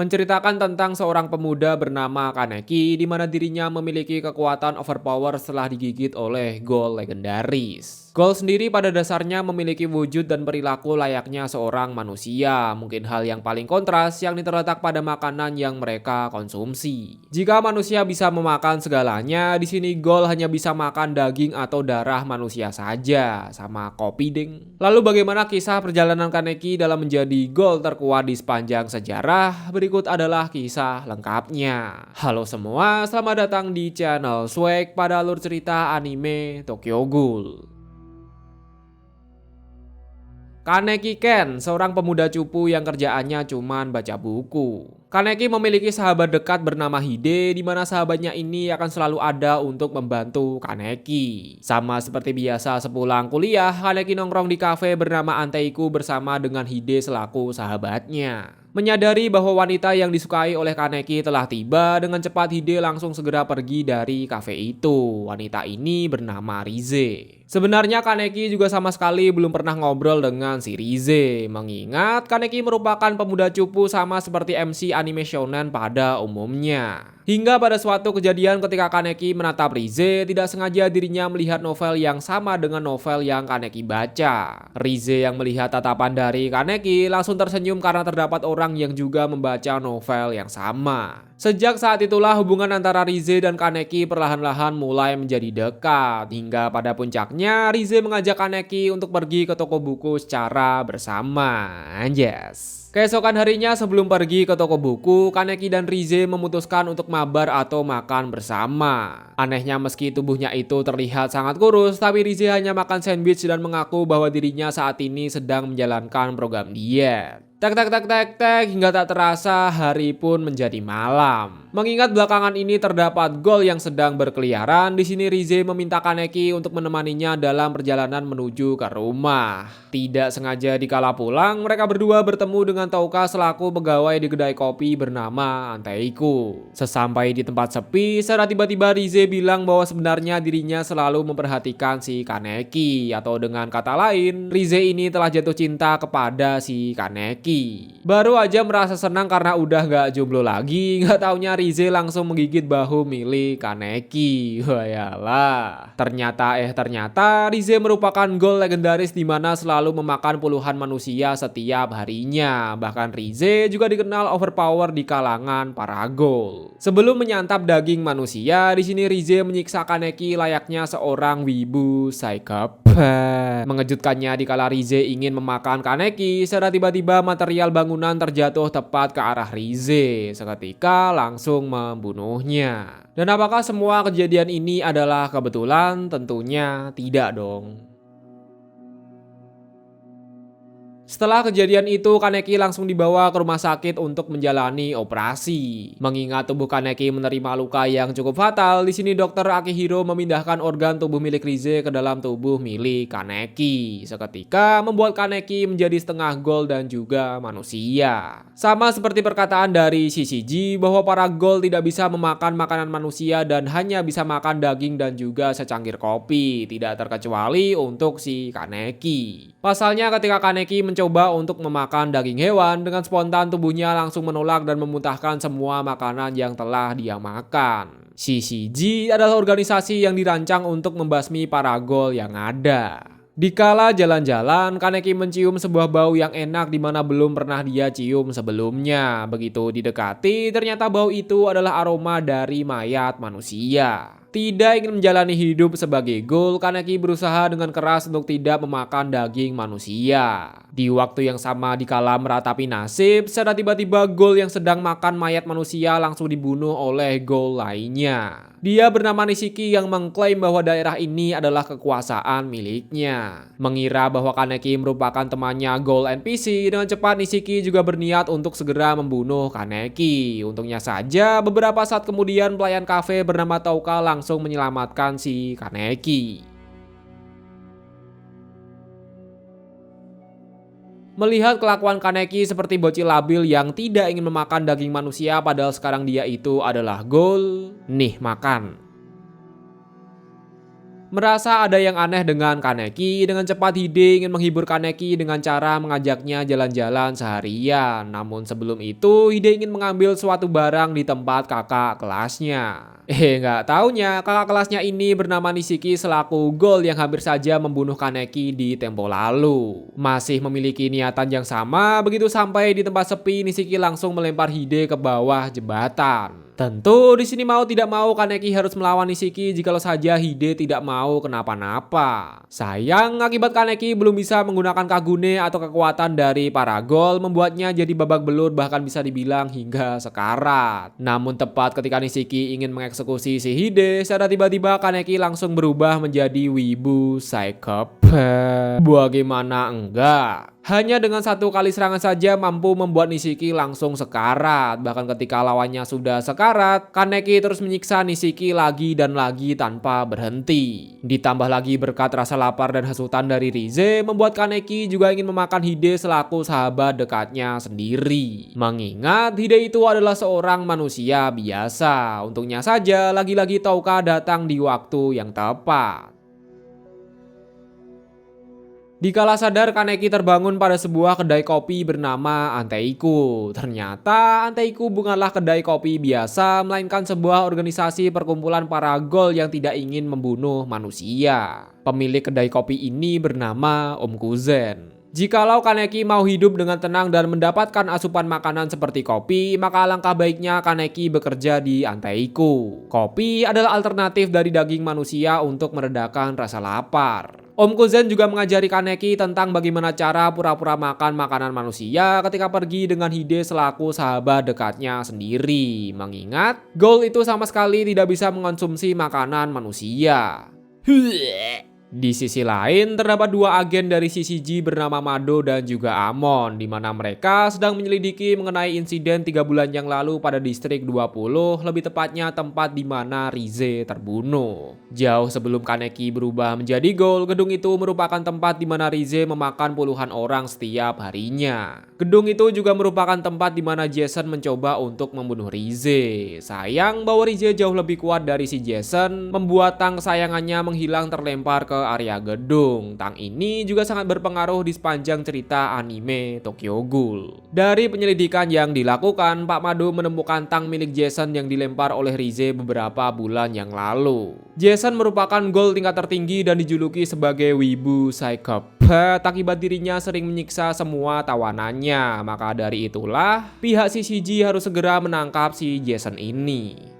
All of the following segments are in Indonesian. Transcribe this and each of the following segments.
menceritakan tentang seorang pemuda bernama Kaneki di mana dirinya memiliki kekuatan overpower setelah digigit oleh ghoul legendaris. Ghoul sendiri pada dasarnya memiliki wujud dan perilaku layaknya seorang manusia, mungkin hal yang paling kontras yang terletak pada makanan yang mereka konsumsi. Jika manusia bisa memakan segalanya, di sini ghoul hanya bisa makan daging atau darah manusia saja, sama kopi ding. Lalu bagaimana kisah perjalanan Kaneki dalam menjadi ghoul terkuat di sepanjang sejarah? Berikut adalah kisah lengkapnya. Halo semua, selamat datang di channel Swag pada alur cerita anime Tokyo Ghoul. Kaneki Ken, seorang pemuda cupu yang kerjaannya cuman baca buku. Kaneki memiliki sahabat dekat bernama Hide, di mana sahabatnya ini akan selalu ada untuk membantu Kaneki. Sama seperti biasa sepulang kuliah, Kaneki nongkrong di kafe bernama Anteiku bersama dengan Hide selaku sahabatnya. Menyadari bahwa wanita yang disukai oleh Kaneki telah tiba, dengan cepat Hide langsung segera pergi dari kafe itu. Wanita ini bernama Rize. Sebenarnya Kaneki juga sama sekali belum pernah ngobrol dengan si Rize, mengingat Kaneki merupakan pemuda cupu sama seperti MC anime shonen pada umumnya. Hingga pada suatu kejadian ketika Kaneki menatap Rize, tidak sengaja dirinya melihat novel yang sama dengan novel yang Kaneki baca. Rize yang melihat tatapan dari Kaneki langsung tersenyum karena terdapat orang yang juga membaca novel yang sama. Sejak saat itulah hubungan antara Rize dan Kaneki perlahan-lahan mulai menjadi dekat, hingga pada puncaknya Rize mengajak Kaneki untuk pergi ke toko buku secara bersama. Anjas. Keesokan harinya sebelum pergi ke toko buku, Kaneki dan Rize memutuskan untuk mabar atau makan bersama. Anehnya meski tubuhnya itu terlihat sangat kurus, tapi Rize hanya makan sandwich dan mengaku bahwa dirinya saat ini sedang menjalankan program diet. Tek tek tek tek tek hingga tak terasa hari pun menjadi malam. Mengingat belakangan ini terdapat ghoul yang sedang berkeliaran, di sini Rize meminta Kaneki untuk menemaninya dalam perjalanan menuju ke rumah. Tidak sengaja dikala pulang, mereka berdua bertemu dengan Touka selaku pegawai di kedai kopi bernama Anteiku. Sesampai di tempat sepi, secara tiba-tiba Rize bilang bahwa sebenarnya dirinya selalu memperhatikan si Kaneki, atau dengan kata lain, Rize ini telah jatuh cinta kepada si Kaneki. Baru aja merasa senang karena udah gak jomblo lagi, gak taunya Rize langsung menggigit bahu milik Kaneki. Wayalah. Ternyata Rize merupakan ghoul legendaris di mana selalu memakan puluhan manusia setiap harinya. Bahkan Rize juga dikenal overpower di kalangan para ghoul. Sebelum menyantap daging manusia, di sini Rize menyiksa Kaneki layaknya seorang wibu psikopat. Mengejutkannya dikala Rize ingin memakan Kaneki, secara tiba-tiba material bangunan terjatuh tepat ke arah Rize, seketika langsung membunuhnya. Dan apakah semua kejadian ini adalah kebetulan? Tentunya tidak dong. Setelah kejadian itu, Kaneki langsung dibawa ke rumah sakit untuk menjalani operasi. Mengingat tubuh Kaneki menerima luka yang cukup fatal, di sini dokter Akihiro memindahkan organ tubuh milik Rize ke dalam tubuh milik Kaneki. Seketika membuat Kaneki menjadi setengah ghoul dan juga manusia. Sama seperti perkataan dari Shishiji bahwa para ghoul tidak bisa memakan makanan manusia dan hanya bisa makan daging dan juga secangkir kopi, tidak terkecuali untuk si Kaneki. Pasalnya ketika Kaneki mencoba untuk memakan daging hewan, dengan spontan tubuhnya langsung menolak dan memuntahkan semua makanan yang telah dia makan. Shishiji adalah organisasi yang dirancang untuk membasmi para ghoul yang ada. Dikala jalan-jalan, Kaneki mencium sebuah bau yang enak di mana belum pernah dia cium sebelumnya. Begitu didekati, ternyata bau itu adalah aroma dari mayat manusia. Tidak ingin menjalani hidup sebagai ghoul, Kaneki berusaha dengan keras untuk tidak memakan daging manusia. Di waktu yang sama dikala meratapi nasib, secara tiba-tiba ghoul yang sedang makan mayat manusia langsung dibunuh oleh ghoul lainnya. Dia bernama Nishiki yang mengklaim bahwa daerah ini adalah kekuasaan miliknya. Mengira bahwa Kaneki merupakan temannya ghoul NPC, dengan cepat Nishiki juga berniat untuk segera membunuh Kaneki. Untungnya saja, beberapa saat kemudian pelayan kafe bernama Touka langsung menyelamatkan si Kaneki. Melihat kelakuan Kaneki seperti bocil labil yang tidak ingin memakan daging manusia padahal sekarang dia itu adalah ghoul, nih makan. Merasa ada yang aneh dengan Kaneki, dengan cepat Hide ingin menghibur Kaneki dengan cara mengajaknya jalan-jalan seharian. Namun sebelum itu, Hide ingin mengambil suatu barang di tempat kakak kelasnya. Nggak taunya kakak kelasnya ini bernama Nishiki selaku Gold yang hampir saja membunuh Kaneki di tempo lalu. Masih memiliki niatan yang sama, begitu sampai di tempat sepi, Nishiki langsung melempar Hide ke bawah jembatan. Tentu di sini mau tidak mau Kaneki harus melawan Nishiki jikalau saja Hide tidak mau kenapa-napa. Sayang akibat Kaneki belum bisa menggunakan Kagune atau kekuatan dari para Gold membuatnya jadi babak belur, bahkan bisa dibilang hingga sekarat. Namun tepat ketika Nishiki ingin mengeksekusi si Hide, secara tiba-tiba Kaneki langsung berubah menjadi wibu psikopat. Bagaimana enggak? Hanya dengan satu kali serangan saja mampu membuat Nishiki langsung sekarat. Bahkan ketika lawannya sudah sekarat, Kaneki terus menyiksa Nishiki lagi dan lagi tanpa berhenti. Ditambah lagi berkat rasa lapar dan hasutan dari Rize, membuat Kaneki juga ingin memakan Hide selaku sahabat dekatnya sendiri. Mengingat Hide itu adalah seorang manusia biasa. Untungnya saja lagi-lagi Touka datang di waktu yang tepat. Dikala sadar, Kaneki terbangun pada sebuah kedai kopi bernama Anteiku. Ternyata Anteiku bukanlah kedai kopi biasa, melainkan sebuah organisasi perkumpulan para Gold yang tidak ingin membunuh manusia. Pemilik kedai kopi ini bernama Om Kuzen. Jikalau Kaneki mau hidup dengan tenang dan mendapatkan asupan makanan seperti kopi, maka alangkah baiknya Kaneki bekerja di Anteiku. Kopi adalah alternatif dari daging manusia untuk meredakan rasa lapar. Om Kuzen juga mengajari Kaneki tentang bagaimana cara pura-pura makan makanan manusia ketika pergi dengan Hide selaku sahabat dekatnya sendiri. Mengingat Gold itu sama sekali tidak bisa mengonsumsi makanan manusia. Di sisi lain, terdapat dua agen dari CCG bernama Mado dan juga Amon, di mana mereka sedang menyelidiki mengenai insiden 3 bulan yang lalu pada distrik 20, lebih tepatnya tempat di mana Rize terbunuh. Jauh sebelum Kaneki berubah menjadi Gold, gedung itu merupakan tempat di mana Rize memakan puluhan orang setiap harinya. Gedung itu juga merupakan tempat di mana Jason mencoba untuk membunuh Rize. Sayang bahwa Rize jauh lebih kuat dari si Jason, membuat tang kesayangannya menghilang terlempar ke area gedung. Tang ini juga sangat berpengaruh di sepanjang cerita anime Tokyo Ghoul. Dari penyelidikan yang dilakukan, Pak Mado menemukan tang milik Jason yang dilempar oleh Rize beberapa bulan yang lalu. Jason merupakan Gold tingkat tertinggi dan dijuluki sebagai wibu psikopat akibat dirinya sering menyiksa semua tawanannya. Maka dari itulah pihak CCG harus segera menangkap si Jason ini.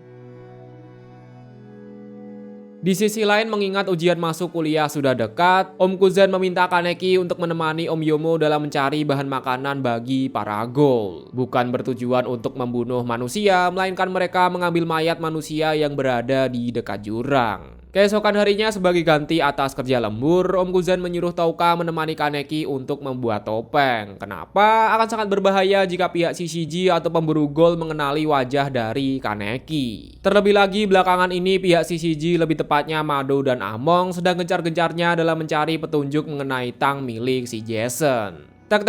Di sisi lain, mengingat ujian masuk kuliah sudah dekat, Om Kuzen meminta Kaneki untuk menemani Om Yomo dalam mencari bahan makanan bagi para Gold. Bukan bertujuan untuk membunuh manusia, melainkan mereka mengambil mayat manusia yang berada di dekat jurang. Keesokan harinya sebagai ganti atas kerja lembur, Om Kuzen menyuruh Touka menemani Kaneki untuk membuat topeng. Kenapa? Akan sangat berbahaya jika pihak CCG atau pemburu Gold mengenali wajah dari Kaneki. Terlebih lagi belakangan ini pihak CCG, lebih tepatnya Mado dan Among, sedang gencar-gencarnya dalam mencari petunjuk mengenai tang milik si Jason. Tek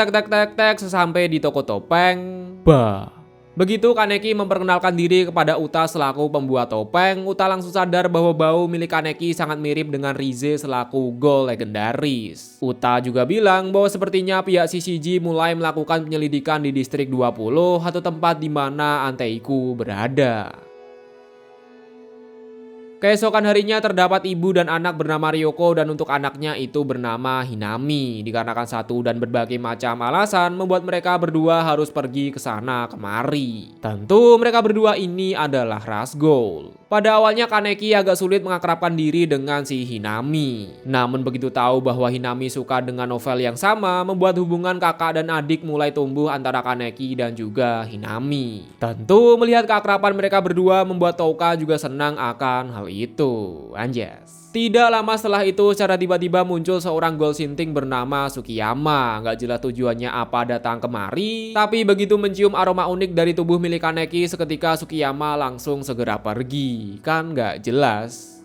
sesampai di toko topeng, bah. Begitu Kaneki memperkenalkan diri kepada Uta selaku pembuat topeng, Uta langsung sadar bahwa bau milik Kaneki sangat mirip dengan Rize selaku Gold legendaris. Uta juga bilang bahwa sepertinya pihak CCG mulai melakukan penyelidikan di distrik 20 atau tempat di mana Anteiku berada. Keesokan harinya terdapat ibu dan anak bernama Ryoko dan untuk anaknya itu bernama Hinami. Dikarenakan satu dan berbagai macam alasan membuat mereka berdua harus pergi ke sana kemari. Tentu mereka berdua ini adalah ras Gold. Pada awalnya Kaneki agak sulit mengakrabkan diri dengan si Hinami. Namun begitu tahu bahwa Hinami suka dengan novel yang sama, membuat hubungan kakak dan adik mulai tumbuh antara Kaneki dan juga Hinami. Tentu melihat keakraban mereka berdua membuat Touka juga senang akan hal itu. Anjas. Tidak lama setelah itu, secara tiba-tiba muncul seorang Gold Sinting bernama Sukiyama. Gak jelas tujuannya apa datang kemari, tapi begitu mencium aroma unik dari tubuh milik Kaneki, seketika Sukiyama langsung segera pergi. Kan gak jelas.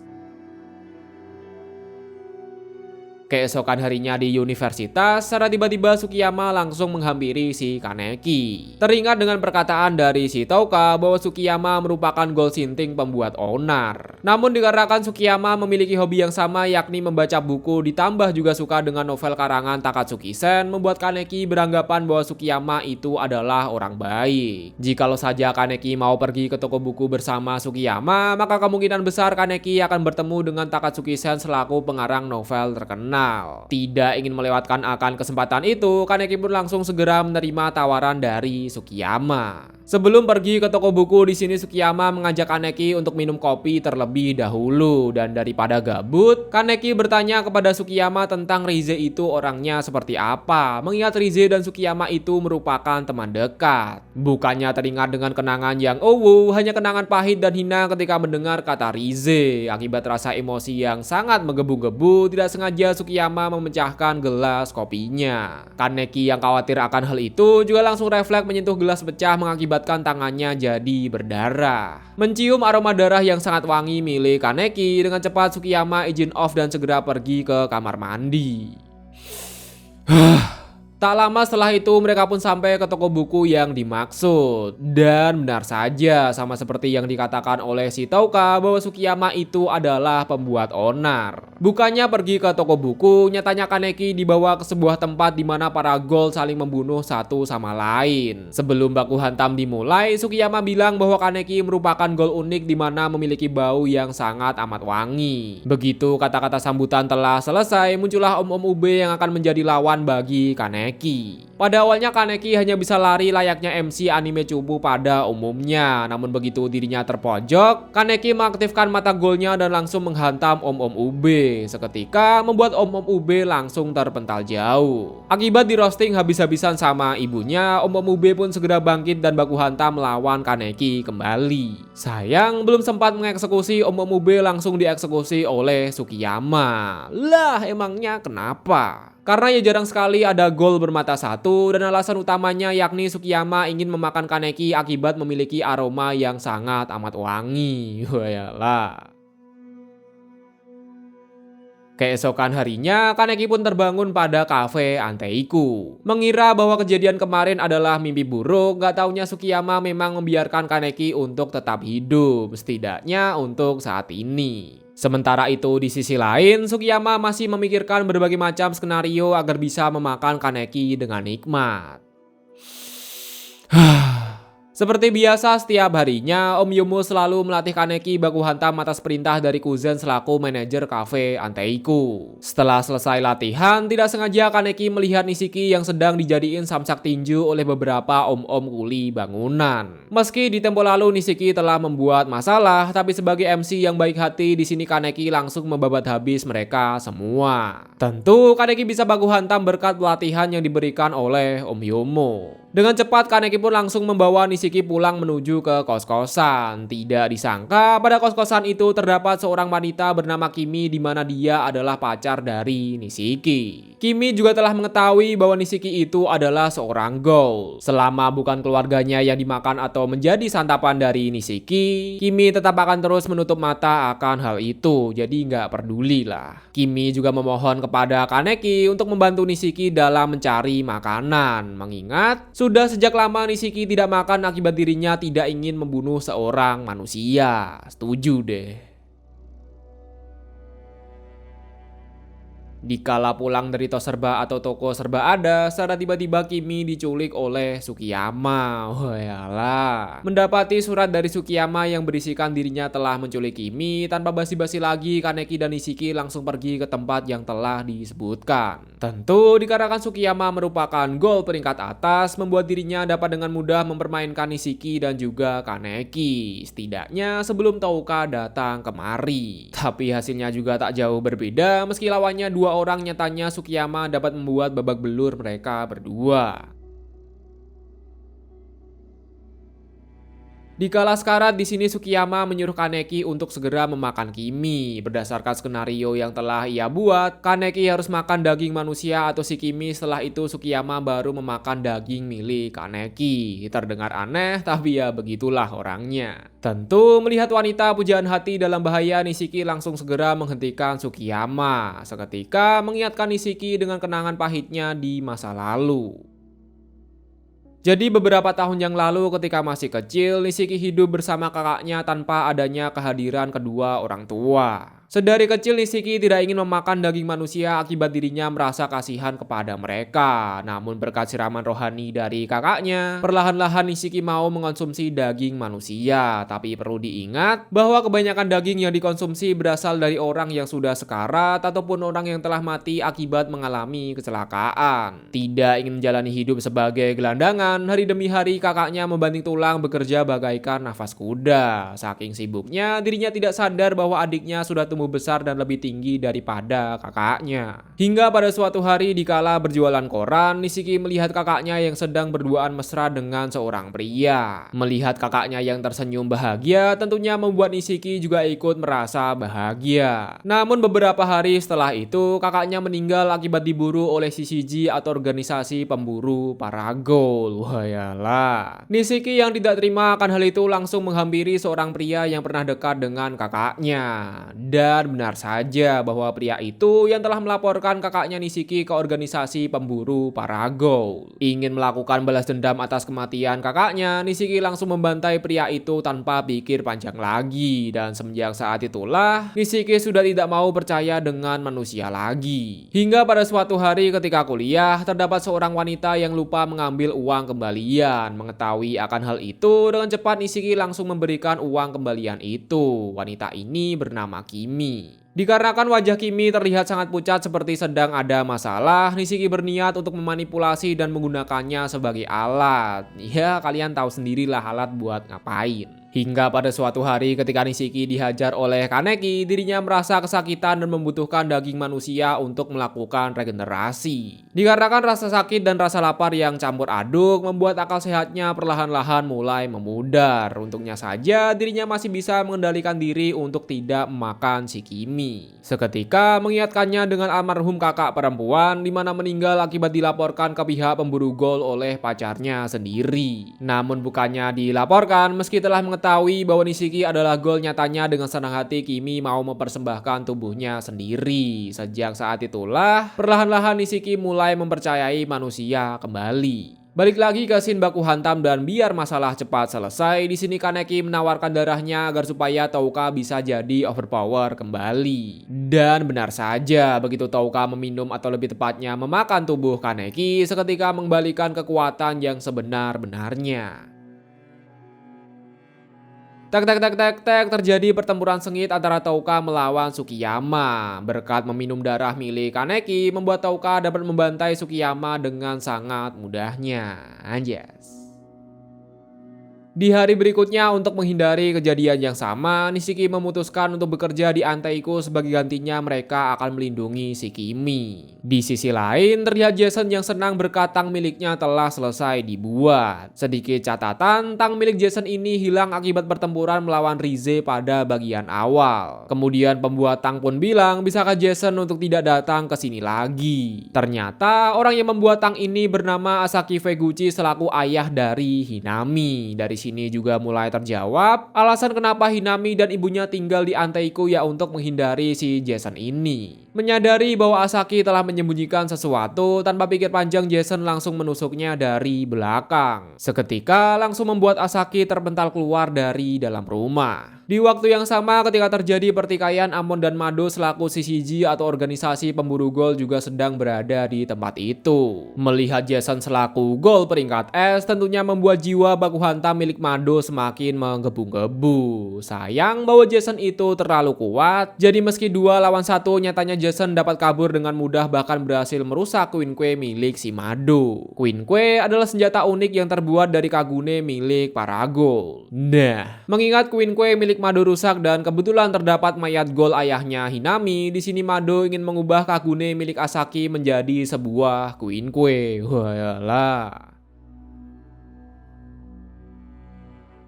Keesokan harinya di universitas, secara tiba-tiba Sukiyama langsung menghampiri si Kaneki. Teringat dengan perkataan dari si Touka bahwa Sukiyama merupakan gold sinting pembuat onar. Namun dikarenakan Sukiyama memiliki hobi yang sama yakni membaca buku ditambah juga suka dengan novel karangan Takatsuki Sen, membuat Kaneki beranggapan bahwa Sukiyama itu adalah orang baik. Jikalau saja Kaneki mau pergi ke toko buku bersama Sukiyama, maka kemungkinan besar Kaneki akan bertemu dengan Takatsuki Sen selaku pengarang novel terkenal. Tidak ingin melewatkan akan kesempatan itu, Kaneki pun langsung segera menerima tawaran dari Sukiyama. Sebelum pergi ke toko buku, di sini Sukiyama mengajak Kaneki untuk minum kopi terlebih dahulu, dan daripada gabut, Kaneki bertanya kepada Sukiyama tentang Rize itu orangnya seperti apa, mengingat Rize dan Sukiyama itu merupakan teman dekat. Bukannya teringat dengan kenangan yang hanya kenangan pahit dan hina ketika mendengar kata Rize. Akibat rasa emosi yang sangat menggebu-gebu, tidak sengaja Sukiyama memecahkan gelas kopinya. Kaneki yang khawatir akan hal itu juga langsung refleks menyentuh gelas pecah mengakibatkan tangannya jadi berdarah. Mencium aroma darah yang sangat wangi milik Kaneki, dengan cepat Sukiyama izin off dan segera pergi ke kamar mandi. Tak lama setelah itu mereka pun sampai ke toko buku yang dimaksud. Dan benar saja, sama seperti yang dikatakan oleh si Touka bahwa Sukiyama itu adalah pembuat onar. Bukannya pergi ke toko buku, nyatanya Kaneki dibawa ke sebuah tempat di mana para ghoul saling membunuh satu sama lain. Sebelum baku hantam dimulai, Sukiyama bilang bahwa Kaneki merupakan ghoul unik di mana memiliki bau yang sangat amat wangi. Begitu kata-kata sambutan telah selesai, muncullah Om Ube yang akan menjadi lawan bagi Kaneki. Pada awalnya Kaneki hanya bisa lari layaknya MC anime cupu pada umumnya. Namun begitu dirinya terpojok, Kaneki mengaktifkan mata golnya dan langsung menghantam Om Ube. Seketika membuat Om Ube langsung terpental jauh. Akibat di roasting habis-habisan sama ibunya, Om Ube pun segera bangkit dan baku hantam melawan Kaneki kembali. Sayang belum sempat mengeksekusi, Om Ube langsung dieksekusi oleh Sukiyama. Lah emangnya kenapa? Karena ya jarang sekali ada ghoul bermata satu, dan alasan utamanya yakni Sukiyama ingin memakan Kaneki akibat memiliki aroma yang sangat amat wangi. Wayalah. Keesokan harinya, Kaneki pun terbangun pada kafe Anteiku. Mengira bahwa kejadian kemarin adalah mimpi buruk, gak taunya Sukiyama memang membiarkan Kaneki untuk tetap hidup, setidaknya untuk saat ini. Sementara itu di sisi lain, Sukiyama masih memikirkan berbagai macam skenario agar bisa memakan Kaneki dengan nikmat. Seperti biasa setiap harinya, Om Yumo selalu melatih Kaneki baku hantam atas perintah dari Kuzen selaku manajer kafe Anteiku. Setelah selesai latihan, tidak sengaja Kaneki melihat Nishiki yang sedang dijadiin samsak tinju oleh beberapa om-om kuli bangunan. Meski di tempo lalu Nishiki telah membuat masalah, tapi sebagai MC yang baik hati, di sini Kaneki langsung membabat habis mereka semua. Tentu Kaneki bisa baku hantam berkat pelatihan yang diberikan oleh Om Yumo. Dengan cepat Kaneki pun langsung membawa Nishiki pulang menuju ke kos-kosan. Tidak disangka pada kos-kosan itu terdapat seorang wanita bernama Kimi di mana dia adalah pacar dari Nishiki. Kimi juga telah mengetahui bahwa Nishiki itu adalah seorang ghoul. Selama bukan keluarganya yang dimakan atau menjadi santapan dari Nishiki, Kimi tetap akan terus menutup mata akan hal itu. Jadi nggak peduli lah. Kimi juga memohon kepada Kaneki untuk membantu Nishiki dalam mencari makanan. Mengingat sudah sejak lama Nishiki tidak makan akibat dirinya tidak ingin membunuh seorang manusia. Setuju deh. Dikala pulang dari tos serba atau toko serba ada, secara tiba-tiba Kimi diculik oleh Sukiyama. Wayalah. Mendapati surat dari Sukiyama yang berisikan dirinya telah menculik Kimi, tanpa basi-basi lagi Kaneki dan Nishiki langsung pergi ke tempat yang telah disebutkan. Tentu dikarenakan Sukiyama merupakan ghoul peringkat atas, membuat dirinya dapat dengan mudah mempermainkan Nishiki dan juga Kaneki. Setidaknya sebelum Touka datang kemari. Tapi hasilnya juga tak jauh berbeda, meski lawannya dua orang, nyatanya Sukiyama dapat membuat babak belur mereka berdua. Dikala sekarat di sini Sukiyama menyuruh Kaneki untuk segera memakan Kimi. Berdasarkan skenario yang telah ia buat, Kaneki harus makan daging manusia atau si Kimi, setelah itu Sukiyama baru memakan daging milik Kaneki. Terdengar aneh, tapi ya begitulah orangnya. Tentu melihat wanita pujaan hati dalam bahaya, Nishiki langsung segera menghentikan Sukiyama. Seketika mengingatkan Nishiki dengan kenangan pahitnya di masa lalu. Jadi beberapa tahun yang lalu ketika masih kecil, Nishiki hidup bersama kakaknya tanpa adanya kehadiran kedua orang tua. Sedari kecil Nishiki tidak ingin memakan daging manusia akibat dirinya merasa kasihan kepada mereka. Namun berkat siraman rohani dari kakaknya, perlahan-lahan Nishiki mau mengonsumsi daging manusia. Tapi perlu diingat bahwa kebanyakan daging yang dikonsumsi berasal dari orang yang sudah sekarat ataupun orang yang telah mati akibat mengalami kecelakaan. Tidak ingin menjalani hidup sebagai gelandangan, hari demi hari kakaknya membanting tulang bekerja bagaikan nafas kuda. Saking sibuknya, dirinya tidak sadar bahwa adiknya sudah tumbuh besar dan lebih tinggi daripada kakaknya. Hingga pada suatu hari dikala berjualan koran, Nishiki melihat kakaknya yang sedang berduaan mesra dengan seorang pria. Melihat kakaknya yang tersenyum bahagia tentunya membuat Nishiki juga ikut merasa bahagia. Namun beberapa hari setelah itu, kakaknya meninggal akibat diburu oleh Shishiji atau organisasi pemburu para gol. Wayalah. Nishiki yang tidak terima akan hal itu langsung menghampiri seorang pria yang pernah dekat dengan kakaknya. Dan benar saja bahwa pria itu yang telah melaporkan kakaknya Nishiki ke organisasi pemburu para gol. Ingin melakukan balas dendam atas kematian kakaknya, Nishiki langsung membantai pria itu tanpa pikir panjang lagi. Dan semenjak saat itulah, Nishiki sudah tidak mau percaya dengan manusia lagi. Hingga pada suatu hari ketika kuliah, terdapat seorang wanita yang lupa mengambil uang kembalian. Mengetahui akan hal itu, dengan cepat Nishiki langsung memberikan uang kembalian itu. Wanita ini bernama Kimi. Dikarenakan wajah Kimi terlihat sangat pucat seperti sedang ada masalah, Nishiki berniat untuk memanipulasi dan menggunakannya sebagai alat. Ya, kalian tahu sendirilah alat buat ngapain. Hingga pada suatu hari ketika Nishiki dihajar oleh Kaneki, dirinya merasa kesakitan dan membutuhkan daging manusia untuk melakukan regenerasi. Dikarenakan rasa sakit dan rasa lapar yang campur aduk membuat akal sehatnya perlahan-lahan mulai memudar. Untungnya saja dirinya masih bisa mengendalikan diri untuk tidak memakan si Kimi. Seketika mengingatkannya dengan almarhum kakak perempuan di mana meninggal akibat dilaporkan ke pihak pemburu gol oleh pacarnya sendiri. Namun bukannya dilaporkan, meski telah mengetahui bahwa Nishiki adalah gol, nyatanya dengan senang hati Kimi mau mempersembahkan tubuhnya sendiri. Sejak saat itulah perlahan-lahan Nishiki mulai mempercayai manusia kembali. Balik lagi ke scene baku hantam dan biar masalah cepat selesai, di sini Kaneki menawarkan darahnya agar supaya Touka bisa jadi overpower kembali. Dan benar saja, begitu Touka meminum atau lebih tepatnya memakan tubuh Kaneki, seketika mengembalikan kekuatan yang sebenar-benarnya. Terjadi pertempuran sengit antara Touka melawan Sukiyama. Berkat meminum darah milik Kaneki, membuat Touka dapat membantai Sukiyama dengan sangat mudahnya. Anjas. Di hari berikutnya, untuk menghindari kejadian yang sama, Nishiki memutuskan untuk bekerja di Anteiku. Sebagai gantinya mereka akan melindungi si Kimi. Di sisi lain, terlihat Jason yang senang berkat tang miliknya telah selesai dibuat. Sedikit catatan, tang milik Jason ini hilang akibat pertempuran melawan Rize pada bagian awal. Kemudian pembuat tang pun bilang, bisakah Jason untuk tidak datang ke sini lagi? Ternyata orang yang membuat tang ini bernama Asaki Feguchi selaku ayah dari Hinami. Dari sini juga mulai terjawab alasan kenapa Hinami dan ibunya tinggal di Anteiku, ya untuk menghindari si Jason ini. Menyadari bahwa Asaki telah menyembunyikan sesuatu, tanpa pikir panjang Jason langsung menusuknya dari belakang. Seketika langsung membuat Asaki terpental keluar dari dalam rumah. Di waktu yang sama ketika terjadi pertikaian, Amon dan Mado selaku Shishiji atau organisasi pemburu gol juga sedang berada di tempat itu. Melihat Jason selaku gol peringkat S tentunya membuat jiwa baku hantam milik Mado semakin menggebu-gebu. Sayang bahwa Jason itu terlalu kuat, jadi meski 2 lawan 1 nyatanya Jason dapat kabur dengan mudah, bahkan berhasil merusak Quinque milik si Mado. Quinque adalah senjata unik yang terbuat dari Kagune milik para gol. Nah, mengingat Quinque milik Mado rusak dan kebetulan terdapat mayat gol ayahnya Hinami, di sini Mado ingin mengubah Kagune milik Asaki menjadi sebuah Quinque. Wayalah.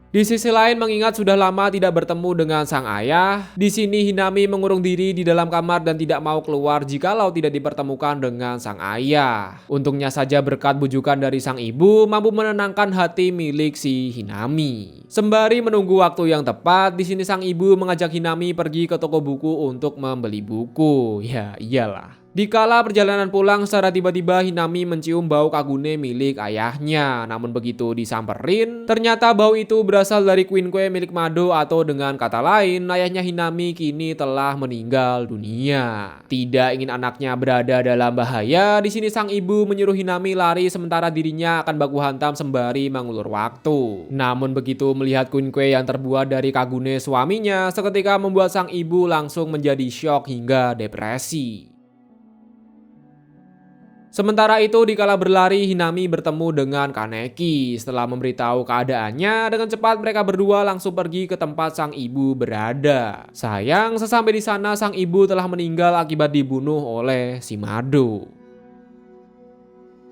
Di sisi lain, mengingat sudah lama tidak bertemu dengan sang ayah, di sini Hinami mengurung diri di dalam kamar dan tidak mau keluar jikalau tidak dipertemukan dengan sang ayah. Untungnya saja berkat bujukan dari sang ibu mampu menenangkan hati milik si Hinami. Sembari menunggu waktu yang tepat, di sini sang ibu mengajak Hinami pergi ke toko buku untuk membeli buku. Ya iyalah. Dikala perjalanan pulang, secara tiba-tiba Hinami mencium bau Kagune milik ayahnya. Namun begitu disamperin, ternyata bau itu berasal dari Quinque milik Mado, atau dengan kata lain, ayahnya Hinami kini telah meninggal dunia. Tidak ingin anaknya berada dalam bahaya, di sini sang ibu menyuruh Hinami lari sementara dirinya akan baku hantam sembari mengulur waktu. Namun begitu melihat Quinque yang terbuat dari Kagune suaminya, seketika membuat sang ibu langsung menjadi syok hingga depresi. Sementara itu, dikala berlari, Hinami bertemu dengan Kaneki. Setelah memberitahu keadaannya, dengan cepat mereka berdua langsung pergi ke tempat sang ibu berada. Sayang, sesampai di sana sang ibu telah meninggal akibat dibunuh oleh si Mado.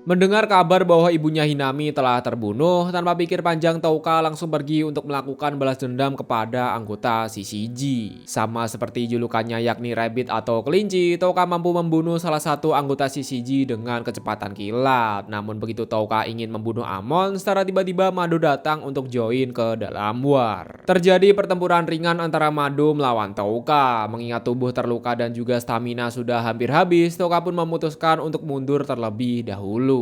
Mendengar kabar bahwa ibunya Hinami telah terbunuh, tanpa pikir panjang Touka langsung pergi untuk melakukan balas dendam kepada anggota CCG. Sama seperti julukannya yakni Rabbit atau kelinci, Touka mampu membunuh salah satu anggota CCG dengan kecepatan kilat. Namun begitu Touka ingin membunuh Amon, secara tiba-tiba Mado datang untuk join ke dalam war. Terjadi pertempuran ringan antara Mado melawan Touka. Mengingat tubuh terluka dan juga stamina sudah hampir habis, Touka pun memutuskan untuk mundur terlebih dahulu.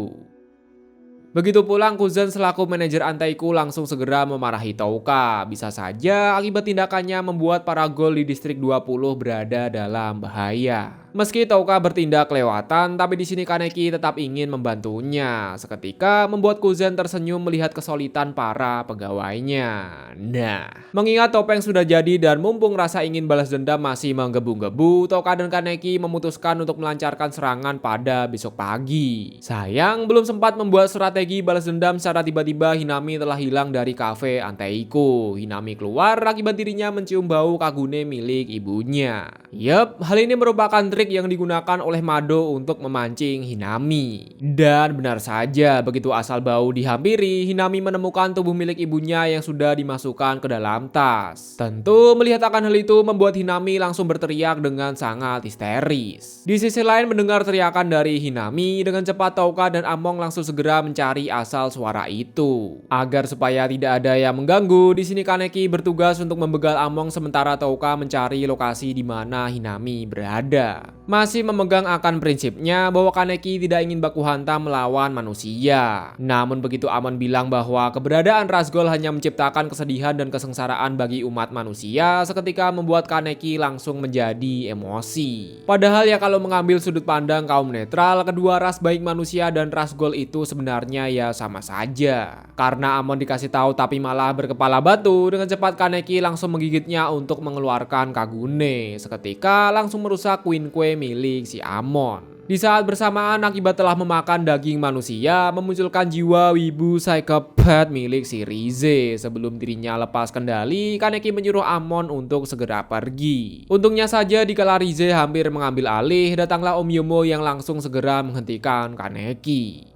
Begitu pulang, Kuzen selaku manajer Anteiku langsung segera memarahi Touka. Bisa saja akibat tindakannya membuat para gol di distrik 20 berada dalam bahaya. Meski Touka bertindak kelewatan, tapi di sini Kaneki tetap ingin membantunya. Seketika membuat Kuzen tersenyum melihat kesulitan para pegawainya. Nah, mengingat topeng sudah jadi dan mumpung rasa ingin balas dendam masih menggebu-gebu, Touka dan Kaneki memutuskan untuk melancarkan serangan pada besok pagi. Sayang, belum sempat membuat strategi balas dendam, secara tiba-tiba Hinami telah hilang dari kafe Anteiku. Hinami keluar akibat dirinya mencium bau Kagune milik ibunya. Yup, hal ini merupakan trik yang digunakan oleh Mado untuk memancing Hinami. Dan benar saja, begitu asal bau dihampiri, Hinami menemukan tubuh milik ibunya yang sudah dimasukkan ke dalam tas. Tentu melihat akan hal itu membuat Hinami langsung berteriak dengan sangat histeris. Di sisi lain, mendengar teriakan dari Hinami, dengan cepat Touka dan Among langsung segera mencari asal suara itu. Agar supaya tidak ada yang mengganggu, di sini Kaneki bertugas untuk membegal Among sementara Touka mencari lokasi di mana Hinami berada. Masih memegang akan prinsipnya bahwa Kaneki tidak ingin baku hantam melawan manusia. Namun begitu Amon bilang bahwa keberadaan Rasgol hanya menciptakan kesedihan dan kesengsaraan bagi umat manusia, seketika membuat Kaneki langsung menjadi emosi. Padahal ya kalau mengambil sudut pandang kaum netral, kedua ras baik manusia dan Rasgol itu sebenarnya ya sama saja. Karena Amon dikasih tahu tapi malah berkepala batu, dengan cepat Kaneki langsung menggigitnya untuk mengeluarkan Kagune. Seketika langsung merusak Quinque milik si Amon. Di saat bersamaan, akibat telah memakan daging manusia, memunculkan jiwa wibu psikopat milik si Rize. Sebelum dirinya lepas kendali, Kaneki menyuruh Amon untuk segera pergi. Untungnya saja dikala Rize hampir mengambil alih, datanglah Om Yomo yang langsung segera menghentikan Kaneki.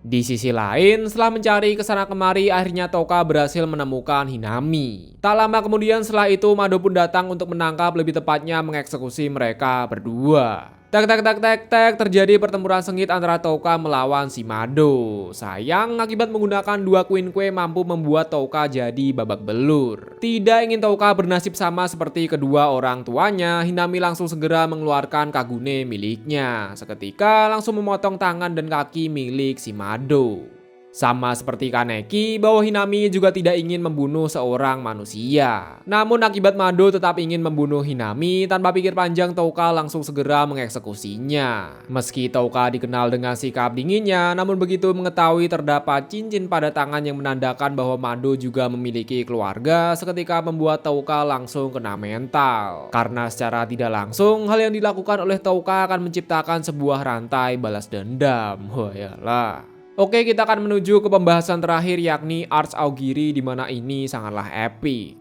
Di sisi lain, setelah mencari kesana kemari, akhirnya Touka berhasil menemukan Hinami. Tak lama kemudian setelah itu, Mado pun datang untuk menangkap, lebih tepatnya mengeksekusi mereka berdua. Tek tek tek tek tek, terjadi pertempuran sengit antara Touka melawan si Mado. Sayang, akibat menggunakan dua Quinque mampu membuat Touka jadi babak belur. Tidak ingin Touka bernasib sama seperti kedua orang tuanya, Hinami langsung segera mengeluarkan Kagune miliknya. Seketika langsung memotong tangan dan kaki milik si Mado. Sama seperti Kaneki, bahwa Hinami juga tidak ingin membunuh seorang manusia. Namun akibat Mado tetap ingin membunuh Hinami, tanpa pikir panjang Touka langsung segera mengeksekusinya. Meski Touka dikenal dengan sikap dinginnya, namun begitu mengetahui terdapat cincin pada tangan yang menandakan bahwa Mado juga memiliki keluarga, seketika membuat Touka langsung kena mental. Karena secara tidak langsung, hal yang dilakukan oleh Touka akan menciptakan sebuah rantai balas dendam. Wah yalah. Oke, kita akan menuju ke pembahasan terakhir yakni Arch Augiri, di mana ini sangatlah epic.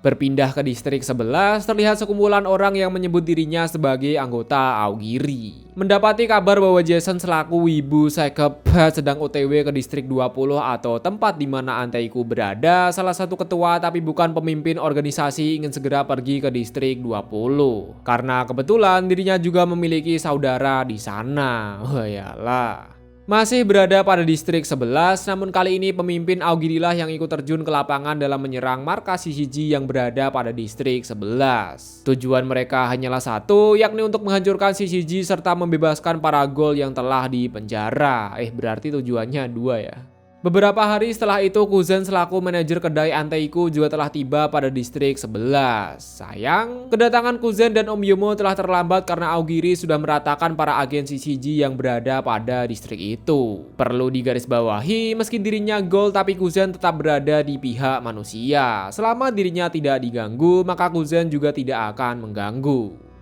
Berpindah ke distrik 11, terlihat sekumpulan orang yang menyebut dirinya sebagai anggota Aogiri. Mendapati kabar bahwa Jason selaku wibu psychopath sedang OTW ke distrik 20 atau tempat di mana Anteiku berada, salah satu ketua tapi bukan pemimpin organisasi ingin segera pergi ke distrik 20. Karena kebetulan dirinya juga memiliki saudara di sana. Wayalah. Masih berada pada distrik 11, namun kali ini pemimpin Aogirilah yang ikut terjun ke lapangan dalam menyerang markas CCG yang berada pada distrik 11. Tujuan mereka hanyalah satu, yakni untuk menghancurkan CCG serta membebaskan para gol yang telah dipenjara. Berarti tujuannya dua ya. Beberapa hari setelah itu, Kuzen selaku manajer kedai Anteiku juga telah tiba pada distrik 11. Sayang, kedatangan Kuzen dan Om Yomo telah terlambat karena Aogiri sudah meratakan para agen CCG yang berada pada distrik itu. Perlu digarisbawahi, meski dirinya gol tapi Kuzen tetap berada di pihak manusia. Selama dirinya tidak diganggu, maka Kuzen juga tidak akan mengganggu.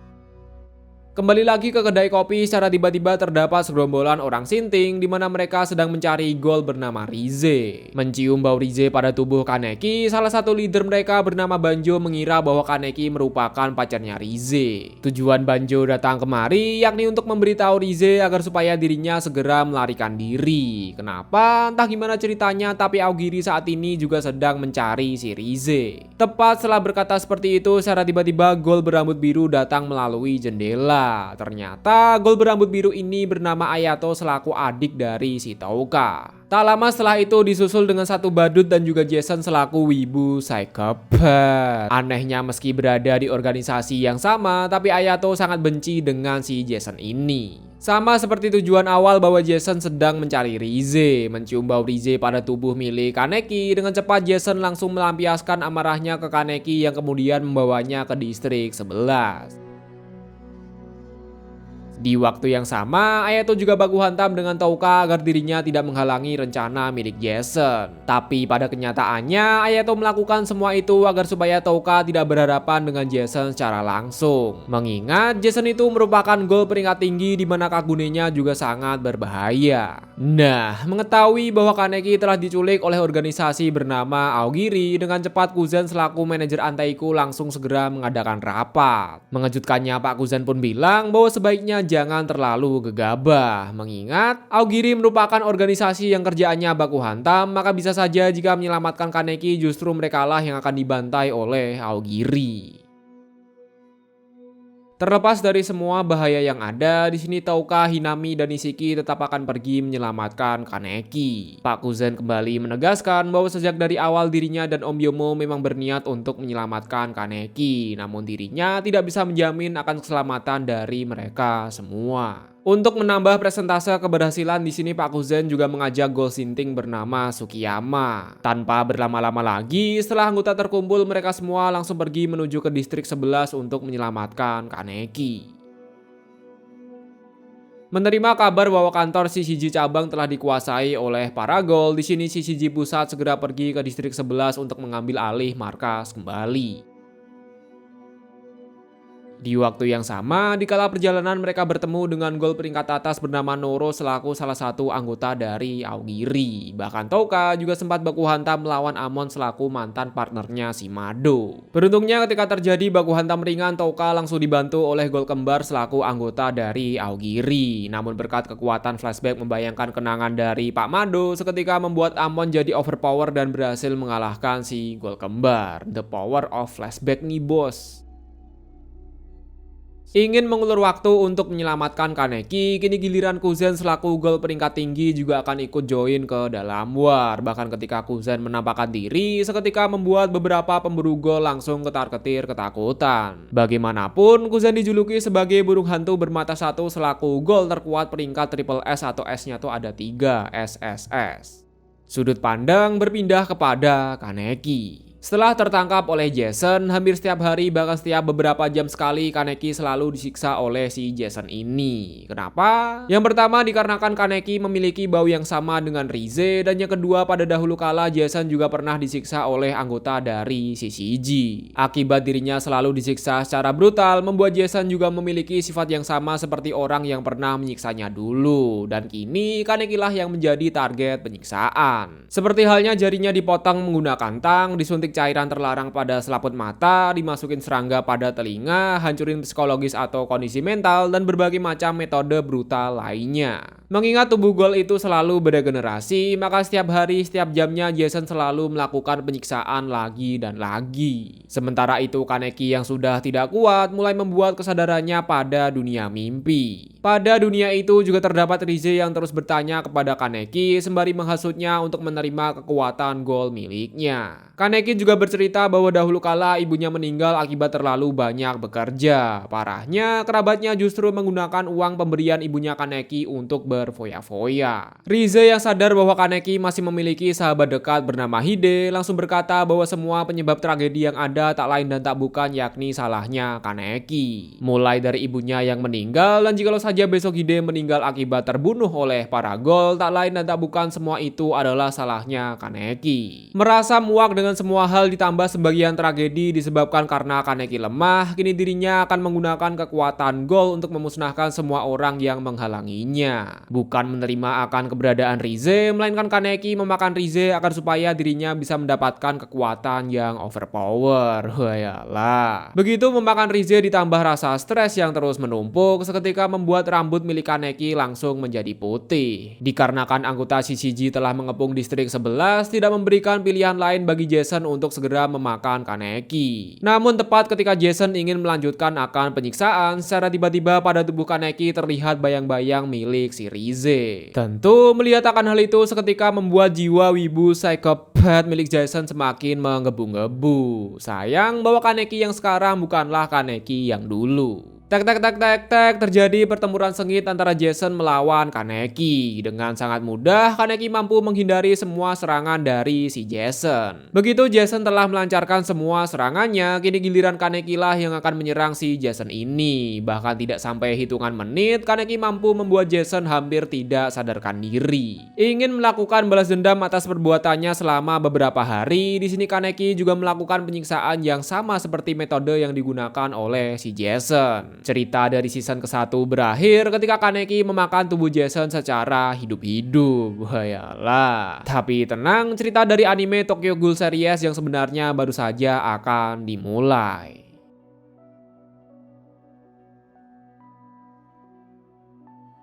Kembali lagi ke kedai kopi, secara tiba-tiba terdapat segerombolan orang sinting di mana mereka sedang mencari gol bernama Rize. Mencium bau Rize pada tubuh Kaneki, salah satu leader mereka bernama Banjo mengira bahwa Kaneki merupakan pacarnya Rize. Tujuan Banjo datang kemari yakni untuk memberitahu Rize agar supaya dirinya segera melarikan diri. Kenapa? Entah gimana ceritanya, tapi Aogiri saat ini juga sedang mencari si Rize. Tepat setelah berkata seperti itu, secara tiba-tiba gol berambut biru datang melalui jendela. Ternyata gol berambut biru ini bernama Ayato selaku adik dari si Touka. Tak lama setelah itu disusul dengan satu badut dan juga Jason selaku wibu psychopath. Anehnya meski berada di organisasi yang sama, tapi Ayato sangat benci dengan si Jason ini. Sama seperti tujuan awal bahwa Jason sedang mencari Rize. Mencium bau Rize pada tubuh milik Kaneki, dengan cepat Jason langsung melampiaskan amarahnya ke Kaneki yang kemudian membawanya ke distrik 11. Di waktu yang sama, Ayato juga baku hantam dengan Touka agar dirinya tidak menghalangi rencana milik Jason. Tapi pada kenyataannya, Ayato melakukan semua itu agar supaya Touka tidak berhadapan dengan Jason secara langsung. Mengingat Jason itu merupakan gol peringkat tinggi di mana Kagunenya juga sangat berbahaya. Nah, mengetahui bahwa Kaneki telah diculik oleh organisasi bernama Aogiri, dengan cepat Kuzen selaku manajer Anteiku langsung segera mengadakan rapat. Mengejutkannya, Pak Kuzen pun bilang bahwa sebaiknya jangan terlalu gegabah. Mengingat Aogiri merupakan organisasi yang kerjaannya baku hantam, maka bisa saja jika menyelamatkan Kaneki justru merekalah yang akan dibantai oleh Aogiri. Terlepas dari semua bahaya yang ada, di sini Touka, Hinami, dan Ishiki tetap akan pergi menyelamatkan Kaneki. Pak Kuzen kembali menegaskan bahwa sejak dari awal dirinya dan Om Yomo memang berniat untuk menyelamatkan Kaneki, namun dirinya tidak bisa menjamin akan keselamatan dari mereka semua. Untuk menambah presentase keberhasilan, di sini Pak Kuzen juga mengajak gol sinting bernama Sukiyama. Tanpa berlama-lama lagi, setelah anggota terkumpul, mereka semua langsung pergi menuju ke distrik 11 untuk menyelamatkan Kaneki. Menerima kabar bahwa kantor CCG cabang telah dikuasai oleh para gol, di sini CCG pusat segera pergi ke distrik 11 untuk mengambil alih markas kembali. Di waktu yang sama, di kala perjalanan mereka bertemu dengan gol peringkat atas bernama Noro selaku salah satu anggota dari Aogiri. Bahkan Touka juga sempat baku hantam melawan Amon selaku mantan partnernya si Mado. Beruntungnya ketika terjadi baku hantam ringan, Touka langsung dibantu oleh gol kembar selaku anggota dari Aogiri. Namun berkat kekuatan flashback membayangkan kenangan dari Pak Mado, seketika membuat Amon jadi overpower dan berhasil mengalahkan si gol kembar. The power of flashback nih bos. Ingin mengulur waktu untuk menyelamatkan Kaneki, kini giliran Kuzen selaku gol peringkat tinggi juga akan ikut join ke dalam war. Bahkan ketika Kuzen menampakkan diri, seketika membuat beberapa pemburu gol langsung ketar-ketir ketakutan. Bagaimanapun, Kuzen dijuluki sebagai burung hantu bermata satu selaku gol terkuat peringkat triple S atau S-nya tuh ada 3, SSS. Sudut pandang berpindah kepada Kaneki. Setelah tertangkap oleh Jason, hampir setiap hari bahkan setiap beberapa jam sekali Kaneki selalu disiksa oleh si Jason ini. Kenapa? Yang pertama dikarenakan Kaneki memiliki bau yang sama dengan Rize, dan yang kedua pada dahulu kala Jason juga pernah disiksa oleh anggota dari CCG. Akibat dirinya selalu disiksa secara brutal, membuat Jason juga memiliki sifat yang sama seperti orang yang pernah menyiksanya dulu, dan kini Kaneki lah yang menjadi target penyiksaan. Seperti halnya jarinya dipotong menggunakan tang, disuntik suntik cairan terlarang pada selaput mata, dimasukin serangga pada telinga, hancurin psikologis atau kondisi mental, dan berbagai macam metode brutal lainnya. Mengingat tubuh Gold itu selalu beregenerasi, maka setiap hari, setiap jamnya Jason selalu melakukan penyiksaan lagi dan lagi. Sementara itu Kaneki yang sudah tidak kuat mulai membuat kesadarannya pada dunia mimpi. Pada dunia itu juga terdapat Rize yang terus bertanya kepada Kaneki sembari menghasutnya untuk menerima kekuatan Gold miliknya. Kaneki juga bercerita bahwa dahulu kala ibunya meninggal akibat terlalu banyak bekerja. Parahnya, kerabatnya justru menggunakan uang pemberian ibunya Kaneki untuk berfoya-foya. Rize yang sadar bahwa Kaneki masih memiliki sahabat dekat bernama Hide langsung berkata bahwa semua penyebab tragedi yang ada tak lain dan tak bukan yakni salahnya Kaneki. Mulai dari ibunya yang meninggal, dan jikalau saja besok Hide meninggal akibat terbunuh oleh para Gold, tak lain dan tak bukan semua itu adalah salahnya Kaneki. Merasa muak dengan semua hal ditambah sebagian tragedi disebabkan karena Kaneki lemah, kini dirinya akan menggunakan kekuatan Gold untuk memusnahkan semua orang yang menghalanginya. Bukan menerima akan keberadaan Rize, melainkan Kaneki memakan Rize agar supaya dirinya bisa mendapatkan kekuatan yang overpower. Wayalah. Begitu memakan Rize ditambah rasa stres yang terus menumpuk, seketika membuat rambut milik Kaneki langsung menjadi putih. Dikarenakan anggota CCG telah mengepung distrik 11, tidak memberikan pilihan lain bagi Jason untuk segera memakan Kaneki. Namun tepat ketika Jason ingin melanjutkan akan penyiksaan, secara tiba-tiba pada tubuh Kaneki terlihat bayang-bayang milik si Rize. Tentu melihat akan hal itu seketika membuat jiwa wibu psikopat milik Jason semakin menggebu-gebu. Sayang bahwa Kaneki yang sekarang bukanlah Kaneki yang dulu. Tek tek tek tek tek, terjadi pertempuran sengit antara Jason melawan Kaneki. Dengan sangat mudah Kaneki mampu menghindari semua serangan dari si Jason. Begitu Jason telah melancarkan semua serangannya, kini giliran Kaneki lah yang akan menyerang si Jason ini. Bahkan tidak sampai hitungan menit, Kaneki mampu membuat Jason hampir tidak sadarkan diri. Ingin melakukan balas dendam atas perbuatannya selama beberapa hari, di sini Kaneki juga melakukan penyiksaan yang sama seperti metode yang digunakan oleh si Jason. Cerita dari season ke-1 berakhir ketika Kaneki memakan tubuh Jason secara hidup-hidup. Wayalah. Tapi tenang, cerita dari anime Tokyo Ghoul Series yang sebenarnya baru saja akan dimulai.